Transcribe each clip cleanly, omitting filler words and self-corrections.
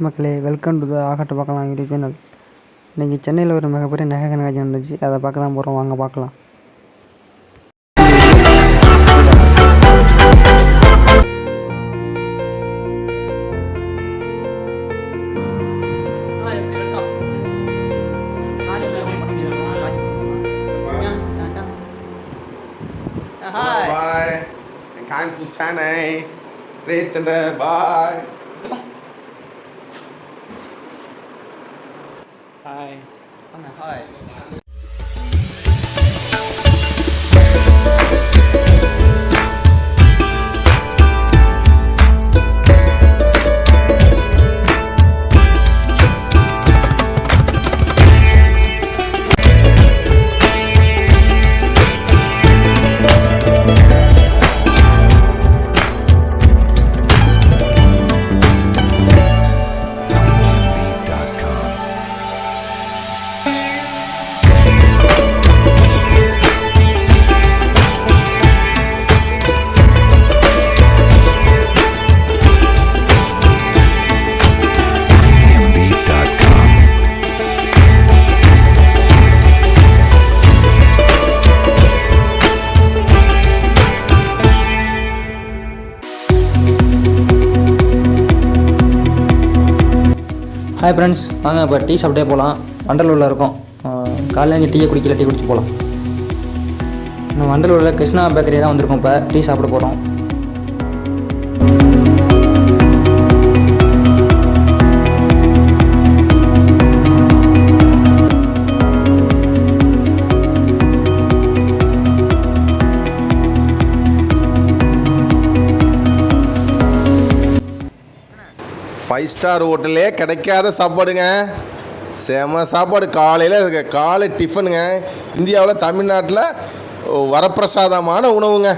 மக்களே, welcome to the ஆகட்ட பார்க்கலாம் YouTube channel. இன்றைக்கி சென்னையில் ஒரு மிகப்பெரிய நகை கண்காட்சி நடந்துச்சு. அதை பார்க்க தான் போகிறோம். வாங்க பார்க்கலாம். Bye. Come to Chennai Trade Center. Bye. Hi. Hi. Hi friends, வாங்க இப்போ டீ சாப்பிட்டே போகலாம். வண்டலூரில் இருக்கோம். காலையில் இங்கே டீயை குடிக்கல, டீ குடிச்சு போகலாம். நம்ம வண்டலூரில் கிருஷ்ணா பேக்கரி தான் வந்திருக்கோம். இப்போ டீ சாப்பிட போகிறோம். ஃபைவ் ஸ்டார் ஹோட்டலே கிடைக்காத சாப்பாடுங்க. செம சாப்பாடு. காலை டிஃபனுங்க. இந்தியாவில் தமிழ்நாட்டில் வரப்பிரசாதமான உணவுங்க.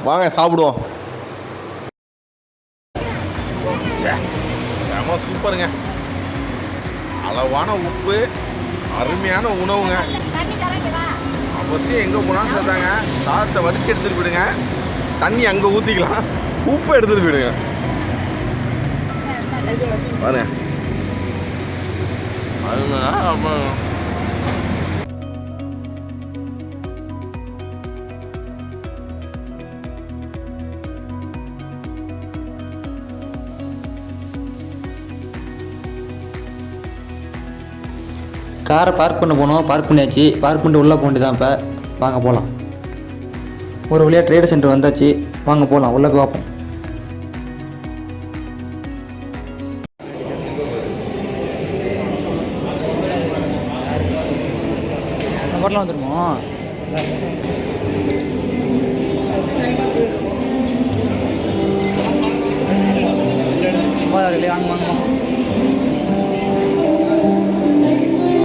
வாங்க சாப்பிடுவோம். செம சூப்பருங்க. அளவான உப்பு, அருமையான உணவுங்க. அவசியம் எங்கே போனாலும் சேர்த்தாங்க. சாதத்தை வடித்து எடுத்துகிட்டு போயிடுங்க. தண்ணி அங்கே ஊற்றிக்கலாம். உப்பு எடுத்துகிட்டு போயிடுங்க. பாருங்க, காரை பார்க் பண்ண போனோம். பார்க் பண்ணியாச்சு. பார்க் பண்ணிட்டு உள்ளே போண்டி தான். இப்போ வாங்க போகலாம். ஒரு வழியாக ட்ரேட் சென்டர் வந்தாச்சு. வாங்க போகலாம். உள்ளே போய் பார்ப்போம். நம்பர்லாம் வந்துருமோ?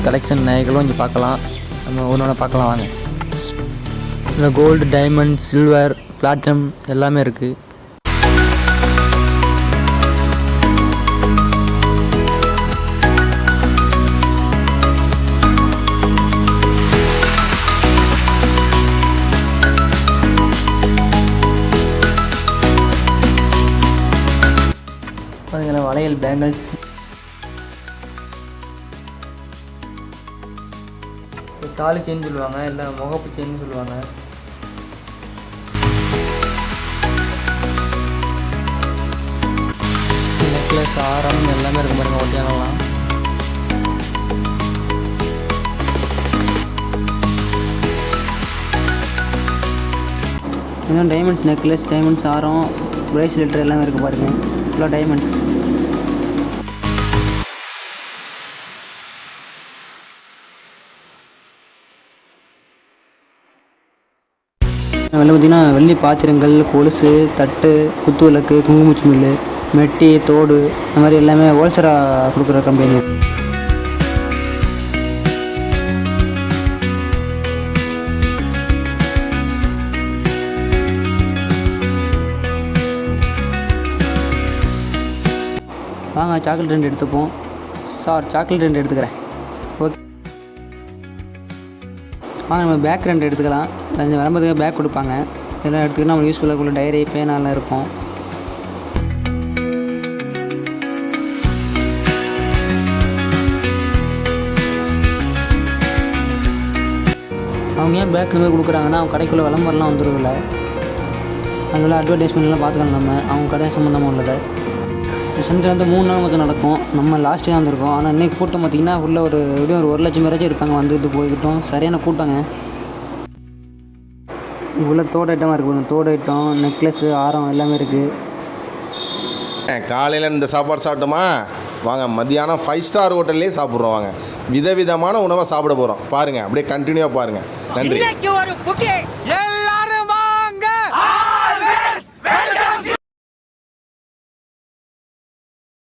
கலெக்ஷன் நகைகளும் இங்கே பார்க்கலாம். நம்ம ஒன்று பார்க்கலாம் வாங்க. இந்த கோல்டு, டைமண்ட், சில்வர், பிளாட்டினம் எல்லாமே இருக்குது. பார்த்தீங்கன்னா வளையல், பேங்கிள்ஸ், தாலி செயின் சொல்லுவாங்க, இல்லை முகப்பு செயின் சொல்லுவாங்க. நெக்லஸ், ஆரம் எல்லாமே இருக்கும் பாருங்க. ஒட்டியானலாம் இன்னும் டைமண்ட்ஸ் நெக்லஸ், டைமண்ட்ஸ் ஆரம், பிரேஸ்லெட் எல்லாமே இருக்குது பாருங்கள். ஃபுல்லாக டைமண்ட்ஸ். வெளில பார்த்திங்கன்னா வெள்ளி பாத்திரங்கள், கொலுசு, தட்டு, குத்து விளக்கு, குங்குமச்சிமில், மெட்டி, தோடு, இந்த மாதிரி எல்லாமே ஹோல்சேலாக கொடுக்குற கம்பெனி. வாங்க சாக்லேட் 2 எடுத்துப்போம். சாக்லேட் 2 எடுத்துக்கிறேன். ஓகே வாங்க, நம்ம பேக் 2 எடுத்துக்கலாம். கொஞ்சம் வரும்போதுக்கு பேக் கொடுப்பாங்க. இதெல்லாம் எடுத்துக்கிட்டு நம்ம யூஸ்ஃபுல்லாக டைரி, பேனாலாம் இருக்கும். அவங்க ஏன் பேக் மாதிரி கொடுக்குறாங்கன்னா அவங்க கடைக்குள்ளே விளம்பரம்லாம் வந்துடுதில்ல, அதனால் அட்வர்டைஸ்மெண்ட்லாம் பார்த்துக்கலாம் நம்ம அவங்க கடை சம்மந்தமாக உள்ளதை. இந்த சென்டர் வந்து 3 நாள் மொத்தம் நடக்கும். நம்ம லாஸ்ட்டே தான் வந்திருக்கோம். ஆனால் இன்றைக்கி கூட்டம் பார்த்திங்கன்னா உள்ளே எப்படியும் ஒரு 1 லட்சம் பேராச்சும் இருப்பாங்க வந்துட்டு போய்கிட்டோம். சரியான கூட்டங்க. உள்ள தோடு ஐட்டமாக இருக்குது, தோடு ஐட்டம், நெக்லஸ்ஸு, ஆரம் எல்லாமே இருக்குது. காலையில் இந்த சாப்பாடு சாப்பிட்டோமா, வாங்க மத்தியானம் 5 ஸ்டார் ஹோட்டல்லே சாப்பிட்றோம். வாங்க விதவிதமான உணவை சாப்பிட போகிறோம். பாருங்கள், அப்படியே கண்டினியூவாக பாருங்கள். நன்றி.